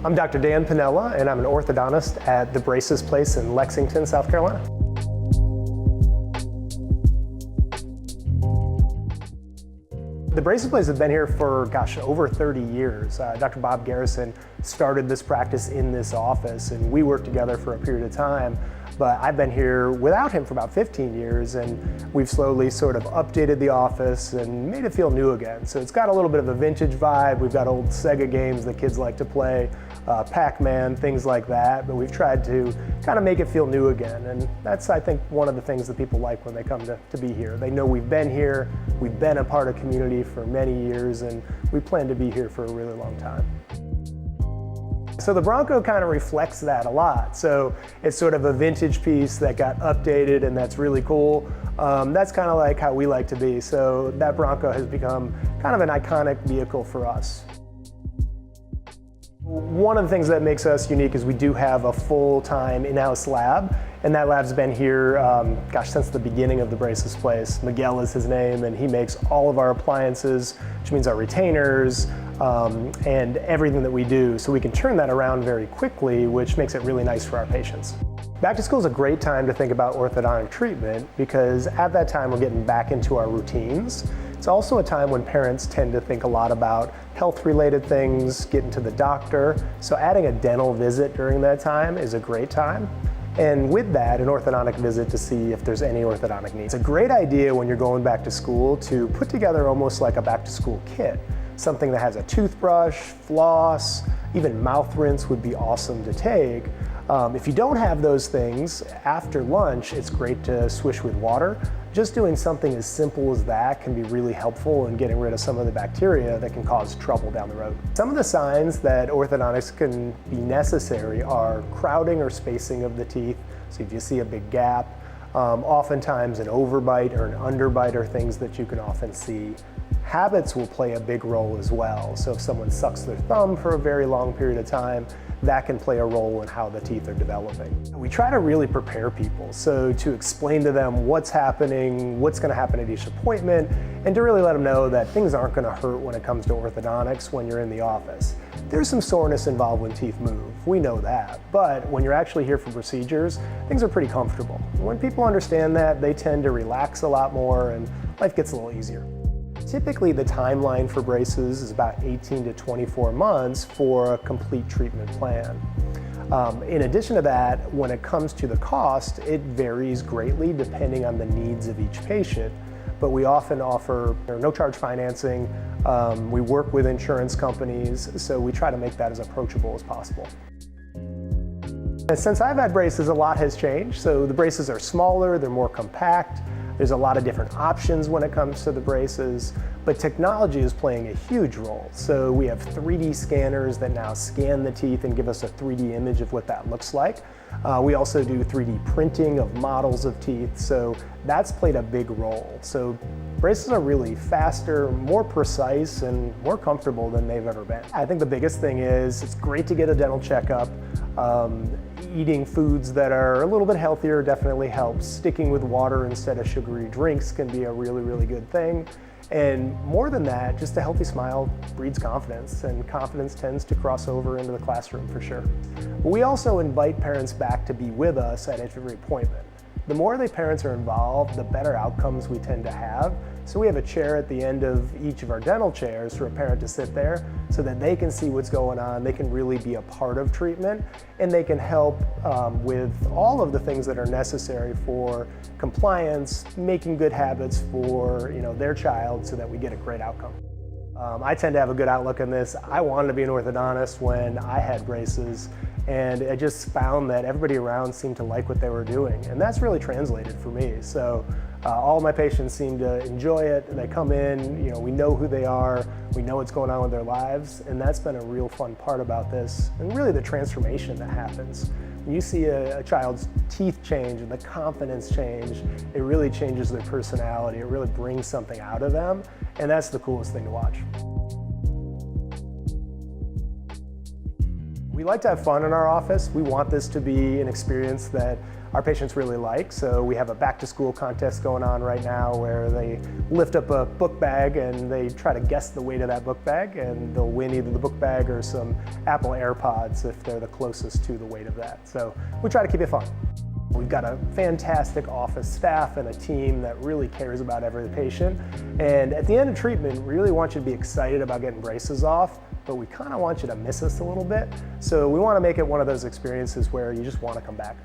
I'm Dr. Dan Piniella, and I'm an orthodontist at the Braces Place in Lexington, South Carolina. The Braces Place has been here for, over 30 years. Dr. Bob Garrison started this practice in this office, and we worked together for a period of time. But I've been here without him for about 15 years, and we've slowly sort of updated the office and made it feel new again. So it's got a little bit of a vintage vibe. We've got old Sega games that kids like to play, Pac-Man, things like that. But we've tried to kind of make it feel new again. And that's, I think, one of the things that people like when they come to be here. They know we've been here, we've been a part of community for many years, and we plan to be here for a really long time. So the Bronco kind of reflects that a lot. So it's sort of a vintage piece that got updated, and that's really cool. That's kind of like how we like to be. So that Bronco has become kind of an iconic vehicle for us. One of the things that makes us unique is we do have a full-time in-house lab, and that lab's been here, since the beginning of the Braces Place. Miguel is his name, and he makes all of our appliances, which means our retainers, and everything that we do. So we can turn that around very quickly, which makes it really nice for our patients. Back to school is a great time to think about orthodontic treatment because at that time we're getting back into our routines. It's also a time when parents tend to think a lot about health-related things, getting to the doctor. So adding a dental visit during that time is a great time. And with that, an orthodontic visit to see if there's any orthodontic needs. It's a great idea when you're going back to school to put together almost like a back-to-school kit. Something that has a toothbrush, floss, even mouth rinse would be awesome to take. If you don't have those things, after lunch, it's great to swish with water. Just doing something as simple as that can be really helpful in getting rid of some of the bacteria that can cause trouble down the road. Some of the signs that orthodontics can be necessary are crowding or spacing of the teeth. So if you see a big gap, oftentimes an overbite or an underbite are things that you can often see. Habits will play a big role as well. So if someone sucks their thumb for a very long period of time, that can play a role in how the teeth are developing. We try to really prepare people, so to explain to them what's happening, what's going to happen at each appointment, and to really let them know that things aren't going to hurt when it comes to orthodontics when you're in the office. There's some soreness involved when teeth move, we know that, but when you're actually here for procedures, things are pretty comfortable. When people understand that, they tend to relax a lot more and life gets a little easier. Typically, the timeline for braces is about 18 to 24 months for a complete treatment plan. In addition to that, when it comes to the cost, it varies greatly depending on the needs of each patient, but we often offer no-charge financing. We work with insurance companies, so we try to make that as approachable as possible. And since I've had braces, a lot has changed. So the braces are smaller, they're more compact. There's a lot of different options when it comes to the braces, but technology is playing a huge role. So we have 3D scanners that now scan the teeth and give us a 3D image of what that looks like. We also do 3D printing of models of teeth, so that's played a big role. So braces are really faster, more precise, and more comfortable than they've ever been. I think the biggest thing is it's great to get a dental checkup. Eating foods that are a little bit healthier definitely helps. Sticking with water instead of sugary drinks can be a really, really good thing. And more than that, just a healthy smile breeds confidence, and confidence tends to cross over into the classroom for sure. But we also invite parents back to be with us at every appointment. The more the parents are involved, the better outcomes we tend to have. So we have a chair at the end of each of our dental chairs for a parent to sit there so that they can see what's going on, they can really be a part of treatment, and they can help with all of the things that are necessary for compliance, making good habits for their child so that we get a great outcome. I tend to have a good outlook on this. I wanted to be an orthodontist when I had braces, and I just found that everybody around seemed to like what they were doing, and that's really translated for me. So all my patients seem to enjoy it. They come in, we know who they are, we know what's going on with their lives, and that's been a real fun part about this, and really the transformation that happens. When you see a child's teeth change and the confidence change, it really changes their personality. It really brings something out of them, and that's the coolest thing to watch. We like to have fun in our office. We want this to be an experience that our patients really like. So we have a back to school contest going on right now where they lift up a book bag and they try to guess the weight of that book bag, and they'll win either the book bag or some Apple AirPods if they're the closest to the weight of that. So we try to keep it fun. We've got a fantastic office staff and a team that really cares about every patient. And at the end of treatment, we really want you to be excited about getting braces off, but we kind of want you to miss us a little bit. So we want to make it one of those experiences where you just want to come back.